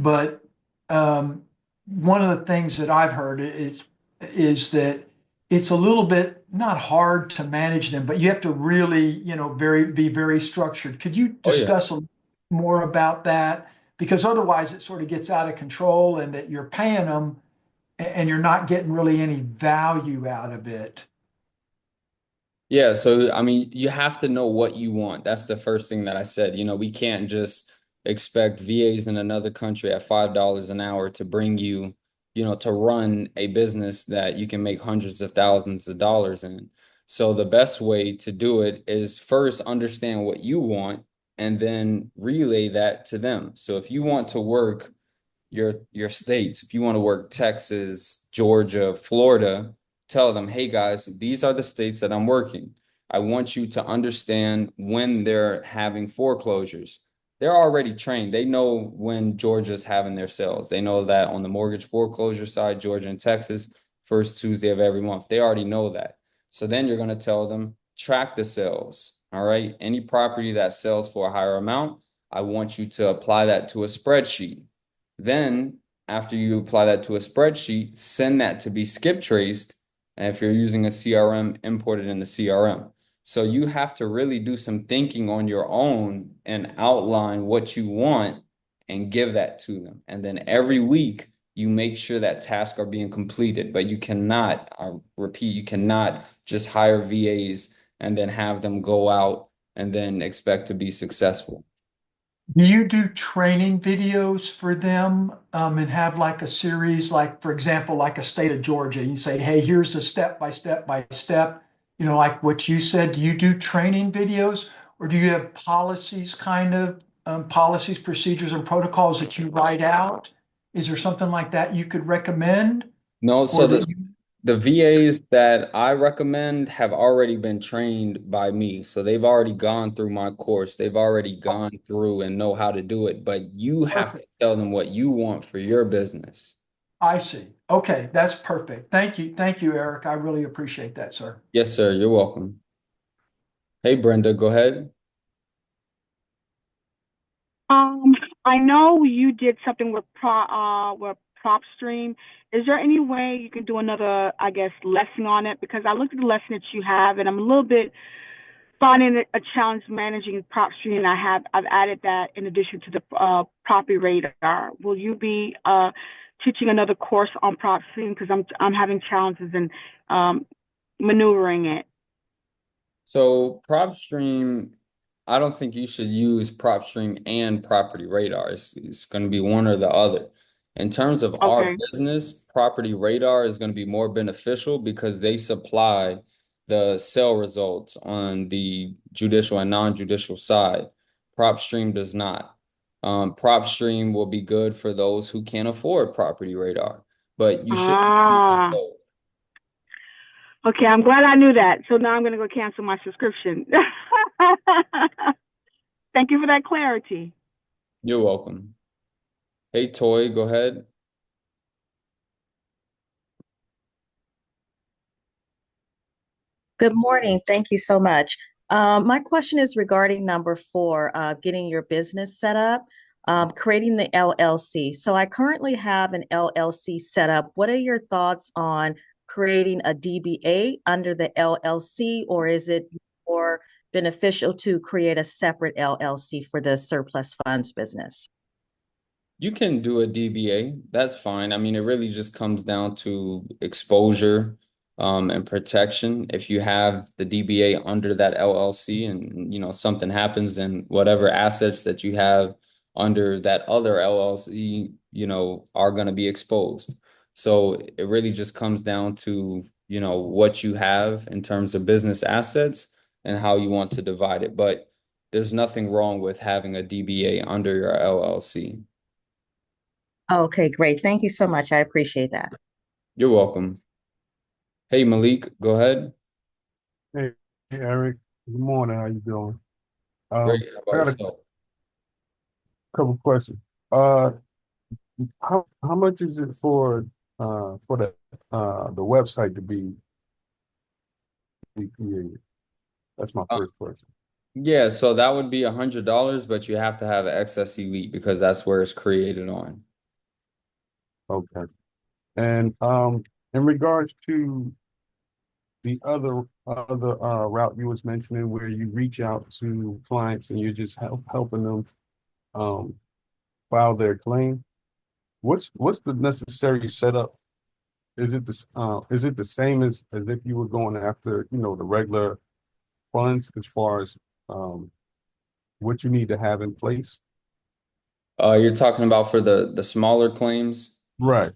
but um, one of the things that I've heard is that it's a little bit not hard to manage them, but you have to really, be very structured. Could you Oh yeah. discuss more about that? Because otherwise it sort of gets out of control and that you're paying them and you're not getting really any value out of it. Yeah, so I mean, you have to know what you want. That's the first thing that I said. We can't just expect VAs in another country at $5 an hour to bring you, to run a business that you can make hundreds of thousands of dollars in. So the best way to do it is first understand what you want and then relay that to them. So if you want to work your states. If you want to work Texas, Georgia, Florida, tell them, hey guys, these are the states that I'm working. I want you to understand when they're having foreclosures. They're already trained. They know when Georgia's having their sales. They know that on the mortgage foreclosure side, Georgia and Texas, first Tuesday of every month. They already know that. So then you're going to tell them, track the sales. All right. Any property that sells for a higher amount, I want you to apply that to a spreadsheet. Then, after you apply that to a spreadsheet, send that to be skip traced. And if you're using a CRM, import it in the CRM. So you have to really do some thinking on your own and outline what you want and give that to them. And then every week, you make sure that tasks are being completed. But you cannot, I repeat, you cannot just hire VAs and then have them go out and then expect to be successful. Do you do training videos for them and have like a series, like for example, like a state of Georgia? You say, hey, here's the step by step by step, like what you said. Do you do training videos or do you have policies, kind of policies, procedures, and protocols that you write out? Is there something like that you could recommend No, or so that the you? The VAs that I recommend have already been trained by me. So they've already gone through my course. They've already Oh, gone through and know how to do it. But you have to perfect. tell them what you want for your business. I see. Okay, that's perfect. Thank you. Thank you, Eric. I really appreciate that, sir. Yes, sir. You're welcome. Hey, Brenda, go ahead. Um, I know you did something with Propstream. Is there any way you can do another, I guess, lesson on it? Because I looked at the lesson that you have, and I'm a little bit finding it a challenge managing Propstream. I've added that in addition to the Property Radar. Will you be teaching another course on Propstream? Because I'm having challenges in maneuvering it. So Propstream, I don't think you should use Propstream and Property Radar. It's going to be one or the other. In terms of our Okay. business, Property Radar is going to be more beneficial because they supply the sale results on the judicial and non-judicial side. Propstream does not. Propstream will be good for those who can't afford Property Radar, but you should be using Ah. both. Okay, I'm glad I knew that. So now I'm going to go cancel my subscription. Thank you for that clarity. You're welcome. Hey, Toy, go ahead. Good morning. Thank you so much. My question is regarding number four, getting your business set up, creating the LLC. So I currently have an LLC set up. What are your thoughts on creating a DBA under the LLC, or is it more beneficial to create a separate LLC for the surplus funds business? You can do a DBA. That's fine. I mean, it really just comes down to exposure, and protection. If you have the DBA under that LLC and, something happens, then whatever assets that you have under that other LLC, are going to be exposed. So it really just comes down to, what you have in terms of business assets and how you want to divide it. But there's nothing wrong with having a DBA under your LLC. Okay, great. Thank you so much. I appreciate that. You're welcome. Hey, Malik, go ahead. Hey, Eric. Good morning. How you doing? Great. How I about got a yourself? couple questions. Uh, how much is it for the website to be created? That's my Uh, first question. yeah, so that would be $100, but you have to have an XS Elite because that's where it's created on. Okay. And in regards to the other route you was mentioning, where you reach out to clients and you're just helping them um file their claim, what's the necessary setup? Is it the same as if you were going after, the regular funds as far as um what you need to have in place? You're talking about for the smaller claims? Right.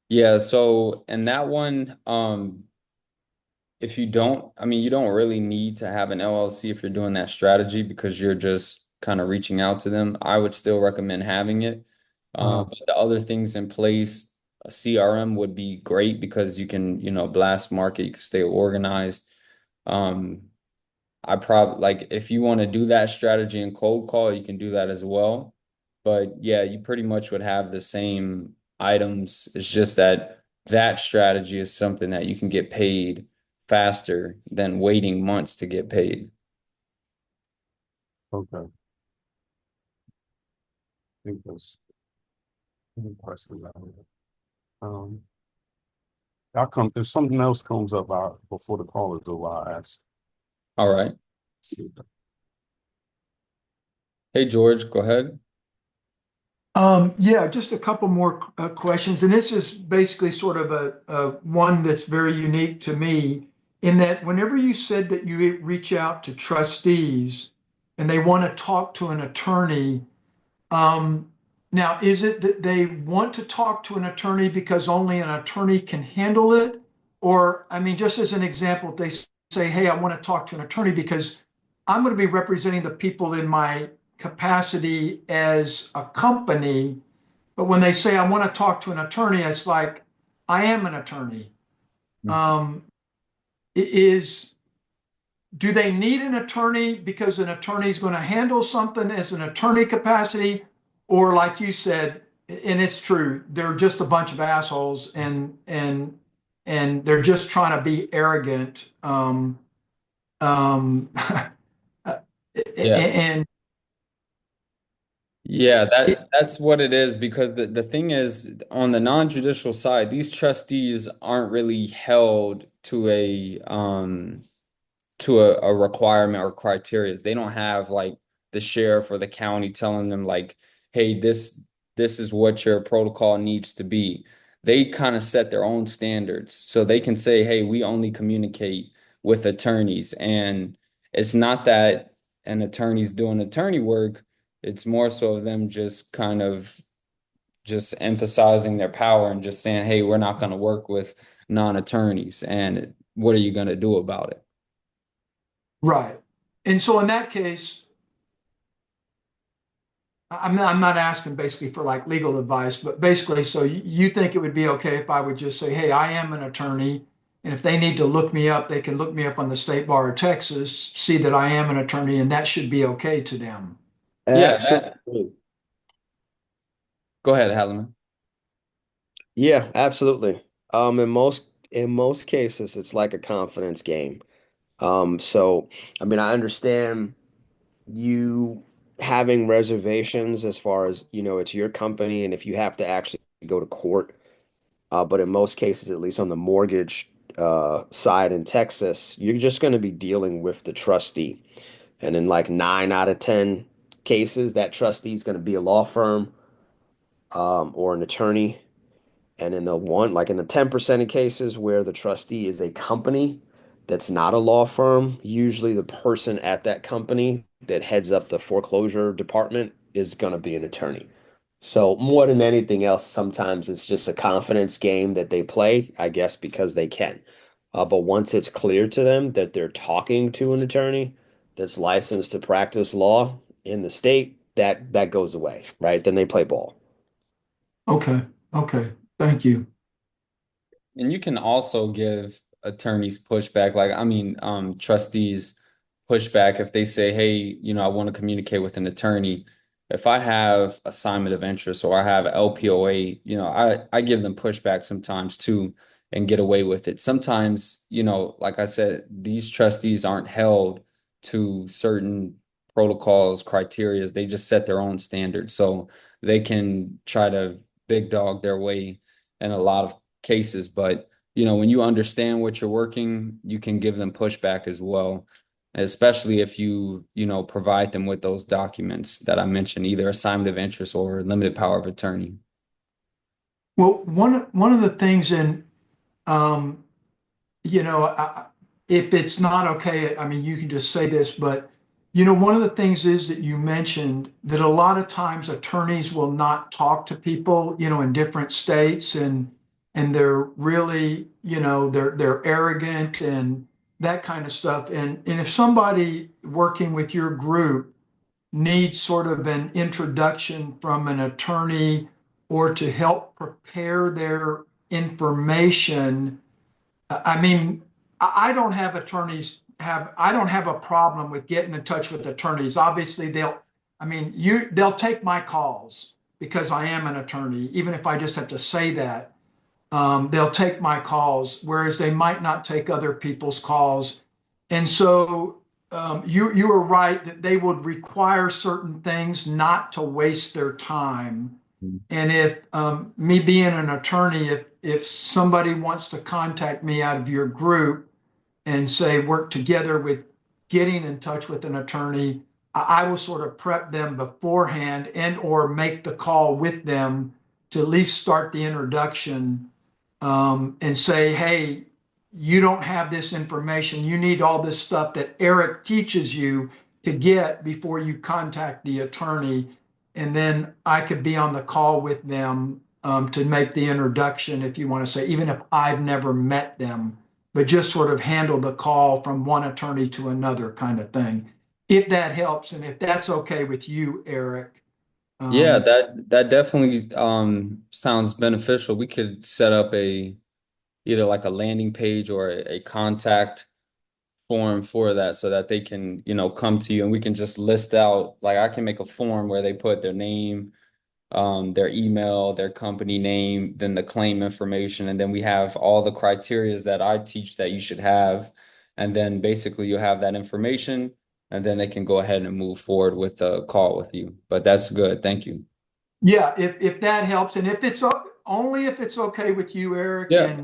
Yeah, so in that one, if you don't, I mean, you don't really need to have an LLC if you're doing that strategy because you're just kind of reaching out to them. I would still recommend having it. Uh, But the other things in place, a CRM would be great because you can, blast market, you can stay organized. Um, I probably like if you want to do that strategy in cold call, you can do that as well. But yeah, you pretty much would have the same items. It's just that that strategy is something that you can get paid faster than waiting months to get paid. okay. I think that's any questions I have. Um, I'll come if something else comes up before the call is over, I'll ask. All right. Hey, George, go ahead. Yeah, just a couple more questions, and this is basically sort of a one that's very unique to me in that whenever you said that you reach out to trustees and they want to talk to an attorney, um, now is it that they want to talk to an attorney because only an attorney can handle it? Or, I mean, just as an example, if they say, hey, I want to talk to an attorney because I'm going to be representing the people in my capacity as a company. But when they say I want to talk to an attorney, it's like I am an attorney. Um, is Do they need an attorney because an attorney is going to handle something as an attorney capacity, or like you said, and it's true, they're just a bunch of assholes and they're just trying to be arrogant. Um, Yeah. and Yeah, it, that's what it is because the thing is on the non-judicial side, these trustees aren't really held to a requirement or criteria. They don't have like the sheriff or the county telling them like, hey, this is what your protocol needs to be. They kind of set their own standards. So they can say, hey, we only communicate with attorneys. And it's not that an attorney's doing attorney work, it's more so of them just kind of just emphasizing their power and just saying, hey, we're not going to work with non-attorneys. And what are you going to do about it? right. And so in that case, I'm not asking basically for like legal advice, but basically, so you think it would be okay if I would just say, hey, I am an attorney, and if they need to look me up, they can look me up on the State Bar of Texas, see that I am an attorney, and that should be okay to them. Yeah, that, Absolutely. go ahead, Halleman. Yeah, absolutely. In most cases, it's like a confidence game. So, I mean, I understand you having reservations as far as, it's your company and if you have to actually go to court. But in most cases, at least on the mortgage side in Texas, you're just going to be dealing with the trustee. And in like 9 out of 10 cases, that trustee is going to be a law firm or an attorney. And in the one, like in the 10% of cases where the trustee is a company that's not a law firm, usually the person at that company that heads up the foreclosure department is going to be an attorney. So more than anything else, sometimes it's just a confidence game that they play, I guess, because they can. But once it's clear to them that they're talking to an attorney that's licensed to practice law in the state, that goes away, right? Then they play ball. Okay, okay, thank you. And you can also give attorneys pushback, like I mean, trustees pushback if they say, hey, I want to communicate with an attorney. If I have assignment of interest or I have LPOA, I give them pushback sometimes too and get away with it. Sometimes, like I said, these trustees aren't held to certain protocols, criterias. They just set their own standards. So they can try to big dog their way in a lot of cases, but when you understand what you're working, you can give them pushback as well, especially if you provide them with those documents that I mentioned, either assignment of interest or limited power of attorney. Well, one of the things um, you know, if it's not okay, I mean, you can just say this, but one of the things is that you mentioned that a lot of times attorneys will not talk to people, in different states, and they're really, they're arrogant and that kind of stuff. And if somebody working with your group needs sort of an introduction from an attorney or to help prepare their information, I mean, I don't have attorneys I don't have a problem with getting in touch with attorneys. Obviously, they'll take my calls because I am an attorney, even if I just have to say that. They'll take my calls, whereas they might not take other people's calls. And so you are right that they would require certain things not to waste their time. And if me being an attorney, if somebody wants to contact me out of your group and say work together with getting in touch with an attorney, I will sort of prep them beforehand and or make the call with them to at least start the introduction, and say, hey, you don't have this information. You need all this stuff that Eric teaches you to get before you contact the attorney. And then I could be on the call with them to make the introduction, if you want to say, even if I've never met them, but just sort of handle the call from one attorney to another kind of thing. If that helps, and if that's okay with you, Eric. Yeah, um, that definitely sounds beneficial. We could set up a either like a landing page or a contact form for that so that they can, come to you and we can just list out, like I can make a form where they put their name, their email, their company name, then the claim information, and then we have all the criterias that I teach that you should have. And then basically you have that information, and then they can go ahead and move forward with the call with you. But that's good. Thank you. Yeah, if that helps, and if it's only if it's okay with you, Eric, Yeah.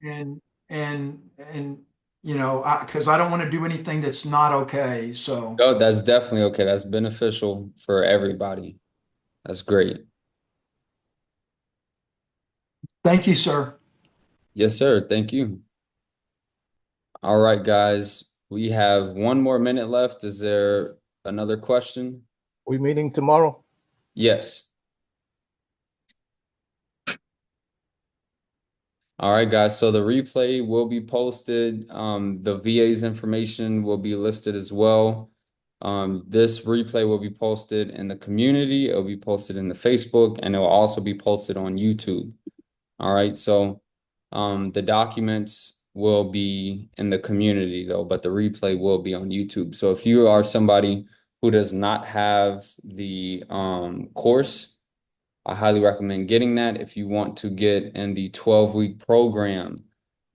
and and because I don't want to do anything that's not okay. So No, that's definitely okay. That's beneficial for everybody. That's great. thank you, sir. Yes, sir. Thank you. All right, guys. We have one more minute left. Is there another question? We meeting tomorrow? Yes. All right, guys. So the replay will be posted. The VA's information will be listed as well. This replay will be posted in the community. It'll be posted in the Facebook, and it will also be posted on YouTube. All right. So the documents will be in the community though, but the replay will be on YouTube. So if you are somebody who does not have the course, I highly recommend getting that. If you want to get in the 12-week program,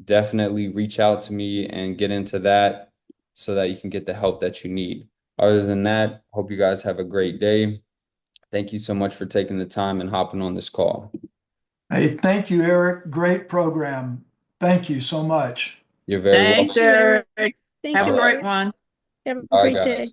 definitely reach out to me and get into that. so that you can get the help that you need. Other than that, hope you guys have a great day. Thank you so much for taking the time and hopping on this call. Hey, thank you, Eric. Great program. Thank you so much. You're very welcome. Thanks, Eric. Thank Have a you, great Eric. one. Have a Bye, great guys. day.